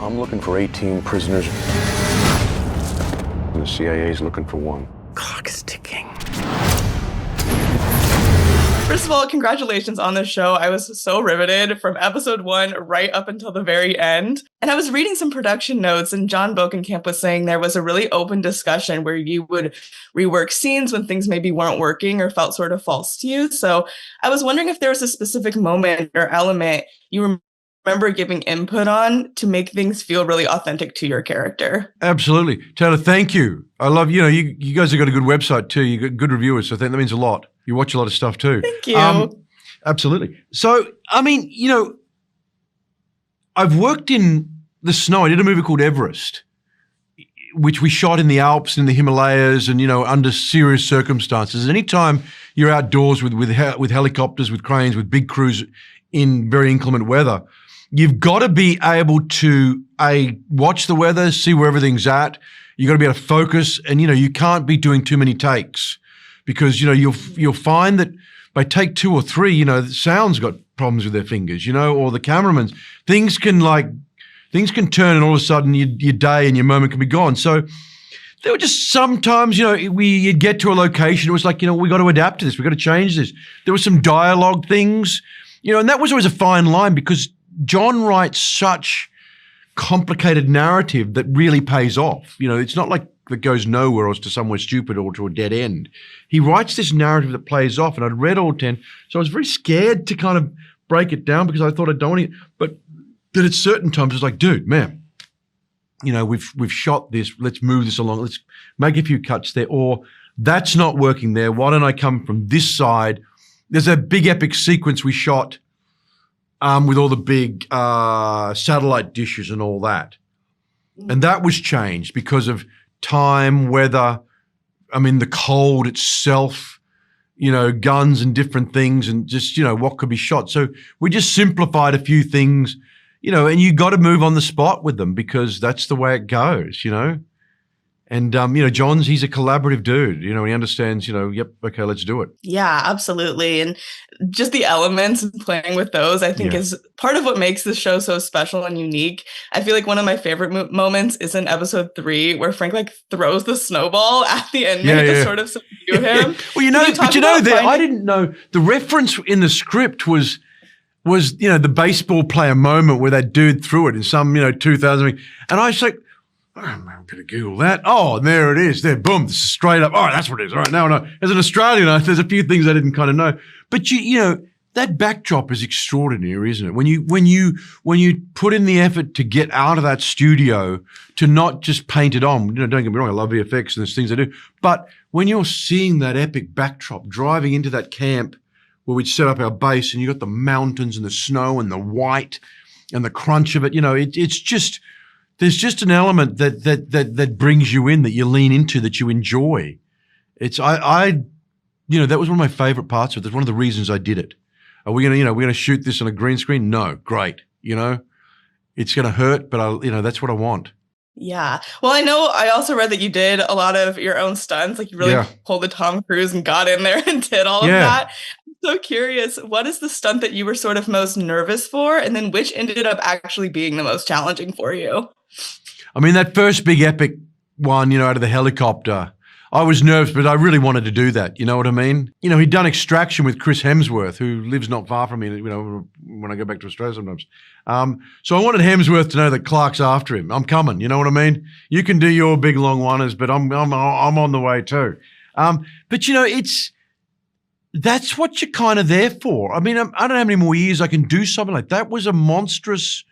I'm looking for 18 prisoners, and the CIA's looking for one. Clock is ticking. First of all, congratulations on this show. I was so riveted from episode 1 right up until the very end. And I was reading some production notes, and John Bokenkamp was saying there was a really open discussion where you would rework scenes when things maybe weren't working or felt sort of false to you. So I was wondering if there was a specific moment or element you remember giving input on to make things feel really authentic to your character. Absolutely. Taylor, thank you. I love, you guys have got a good website too. You got good reviewers, so I think that means a lot. You watch a lot of stuff too. Thank you. Absolutely. So, I mean, I've worked in the snow. I did a movie called Everest, which we shot in the Alps, in the Himalayas, and, under serious circumstances. Anytime you're outdoors with helicopters, with cranes, with big crews in very inclement weather, you've got to be able to, watch the weather, see where everything's at. You've got to be able to focus, and, you can't be doing too many takes. Because, you'll find that by take 2 or 3, the sound's got problems with their fingers, or the cameraman's. Things can turn, and all of a sudden your day and your moment can be gone. So there were just sometimes, you'd get to a location, it was like, we got to adapt to this, we got to change this. There were some dialogue things, and that was always a fine line because John writes such complicated narrative that really pays off. It's not like that goes nowhere or to somewhere stupid or to a dead end. He writes this narrative that plays off, and I'd read all 10, so I was very scared to kind of break it down because I thought I don't want to, but then at certain times it's like, dude, man, we've shot this, let's move this along, let's make a few cuts there, or that's not working there, why don't I come from this side? There's a big epic sequence we shot with all the big satellite dishes and all that. And that was changed because of time, weather, the cold itself, guns and different things and just, what could be shot. So we just simplified a few things, and you got to move on the spot with them because that's the way it goes, And, he's a collaborative dude, he understands, yep, okay, let's do it. Yeah, absolutely. And just the elements and playing with those, I think is part of what makes this show so special and unique. I feel like one of my favorite moments is in episode 3 where Frank throws the snowball at the inmate to sort of subdue him. Well, I didn't know the reference in the script was the baseball player moment where that dude threw it in some, 2000. And I was like, I'm going to Google that. Oh, there it is. There, boom, this is straight up. All right, that's what it is. All right, now, as an Australian, there's a few things I didn't kind of know. But that backdrop is extraordinary, isn't it? When you put in the effort to get out of that studio to not just paint it on. Don't get me wrong, I love VFX and there's things I do. But when you're seeing that epic backdrop, driving into that camp where we'd set up our base, and you got the mountains and the snow and the white and the crunch of it, it's just. There's just an element that brings you in, that you lean into, that you enjoy. That was one of my favorite parts of it. That's one of the reasons I did it. Are we we're gonna shoot this on a green screen? No, great. It's gonna hurt, but that's what I want. Yeah. Well, I also read that you did a lot of your own stunts. You really pulled the Tom Cruise and got in there and did all of that. I'm so curious, what is the stunt that you were sort of most nervous for? And then which ended up actually being the most challenging for you? That first big epic one, out of the helicopter, I was nervous, but I really wanted to do that. You know what I mean? He'd done Extraction with Chris Hemsworth, who lives not far from me, when I go back to Australia sometimes. So I wanted Hemsworth to know that Clarke's after him. I'm coming, you know what I mean? You can do your big long oneers, but I'm on the way too. But that's what you're kind of there for. I don't know how many more years I can do something like that. That was a monstrous,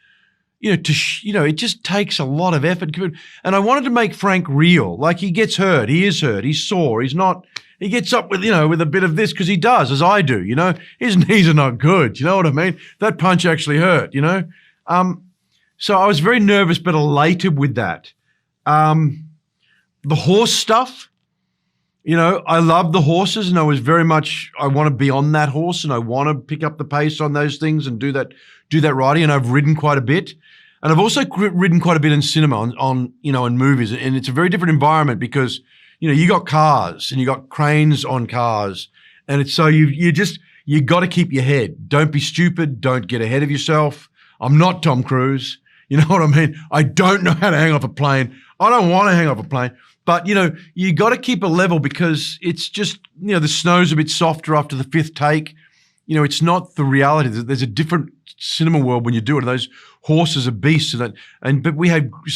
it just takes a lot of effort. And I wanted to make Frank real. He gets hurt. He is hurt. He's sore. He's not, he gets up with, with a bit of this because he does, as I do, His knees are not good. You know what I mean? That punch actually hurt, So I was very nervous but elated with that. The horse stuff, I love the horses, and I was very much, I want to be on that horse, and I want to pick up the pace on those things and do that riding. And I've ridden quite a bit, and I've also ridden quite a bit in cinema on in movies. And it's a very different environment because you got cars and you got cranes on cars, and it's so you got to keep your head. Don't be stupid. Don't get ahead of yourself. I'm not Tom Cruise. You know what I mean? I don't know how to hang off a plane. I don't want to hang off a plane. But, you got to keep a level because it's just, the snow's a bit softer after the fifth take. It's not the reality. There's a different cinema world when you do it. And those horses are beasts. But as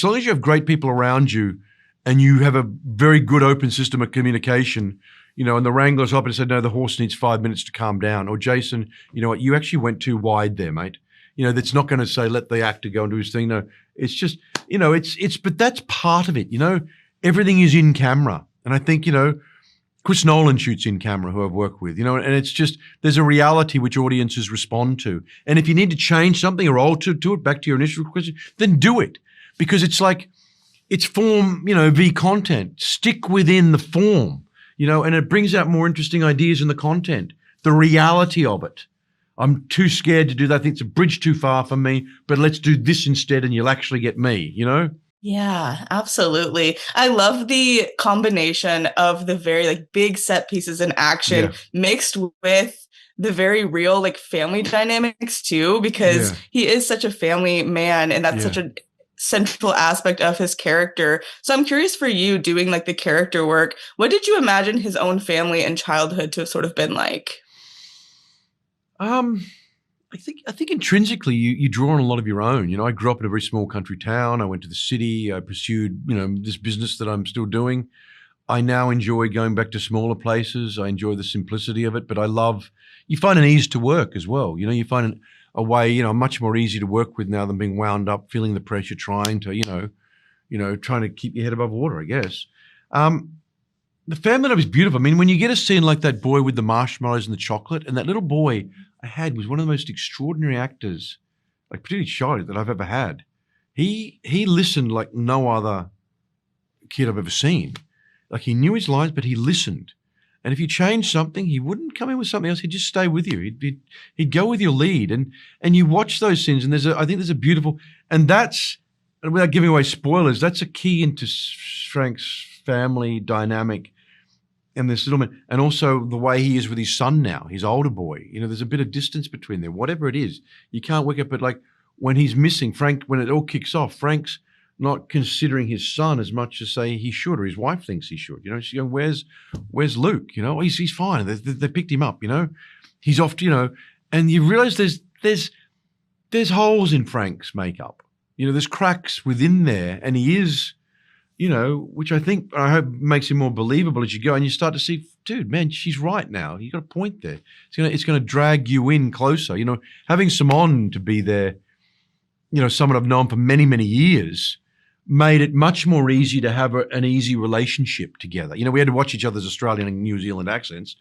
long as you have great people around you and you have a very good open system of communication, and the wrangler's up and said, no, the horse needs 5 minutes to calm down. Or Jason, you know what, you actually went too wide there, mate. That's not going to say, let the actor go and do his thing. No, it's just, but that's part of it, everything is in camera. And I think, Chris Nolan shoots in camera, who I've worked with, and it's just, there's a reality which audiences respond to. And if you need to change something or alter to it, back to your initial question, then do it. Because it's like, it's form, v content. Stick within the form, and it brings out more interesting ideas in the content, the reality of it. I'm too scared to do that. I think it's a bridge too far for me, but let's do this instead and you'll actually get me, Yeah, absolutely. I love the combination of the very big set pieces in action mixed with the very real family dynamics too, because he is such a family man and that's such a central aspect of his character. So I'm curious for you doing the character work, what did you imagine his own family and childhood to have sort of been like? I think intrinsically you draw on a lot of your own. I grew up in a very small country town. I went to the city. I pursued, this business that I'm still doing. I now enjoy going back to smaller places. I enjoy the simplicity of it, but you find an ease to work as well. You find a way, much more easy to work with now than being wound up, feeling the pressure, trying to, trying to keep your head above water, I guess. The family life is beautiful. I mean, when you get a scene like that boy with the marshmallows and the chocolate, and that little boy I had was one of the most extraordinary actors, particularly Charlie, that I've ever had. He listened like no other kid I've ever seen. He knew his lines, but he listened. And if you changed something, he wouldn't come in with something else. He'd just stay with you. He'd go with your lead. And you watch those scenes, and I think there's a beautiful, and that's, without giving away spoilers, that's a key into Frank's family dynamic. And this little man, and also the way he is with his son now, his older boy. There's a bit of distance between them. Whatever it is, you can't work it. But when he's missing, Frank, when it all kicks off, Frank's not considering his son as much as say he should, or his wife thinks he should. She's going, "Where's Luke? He's fine. They picked him up. He's off. And you realize there's holes in Frank's makeup. There's cracks within there, and he is. Which I hope makes him more believable as you go, and you start to see, dude, man, she's right now. You got a point there. It's gonna drag you in closer. Having Simone to be there, someone I've known for many, many years, made it much more easy to have an easy relationship together. We had to watch each other's Australian and New Zealand accents.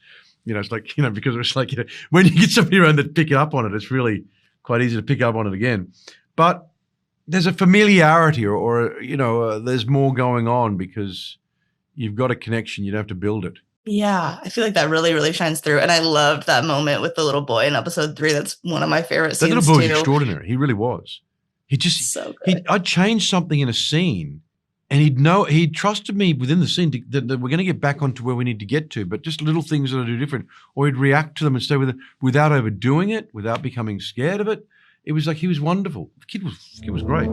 It's because it's when you get somebody around that pick up on it, it's really quite easy to pick up on it again. But there's a familiarity or there's more going on because you've got a connection. You don't have to build it. Yeah, I feel like that really, really shines through. And I loved that moment with the little boy in episode 3. That's one of my favorite scenes. That little boy was extraordinary. He really was. I'd change something in a scene and he'd trusted me within the scene that we're going to get back onto where we need to get to, but just little things that I do different, or he'd react to them and stay with it without overdoing it, without becoming scared of it. It was he was wonderful. The kid was great.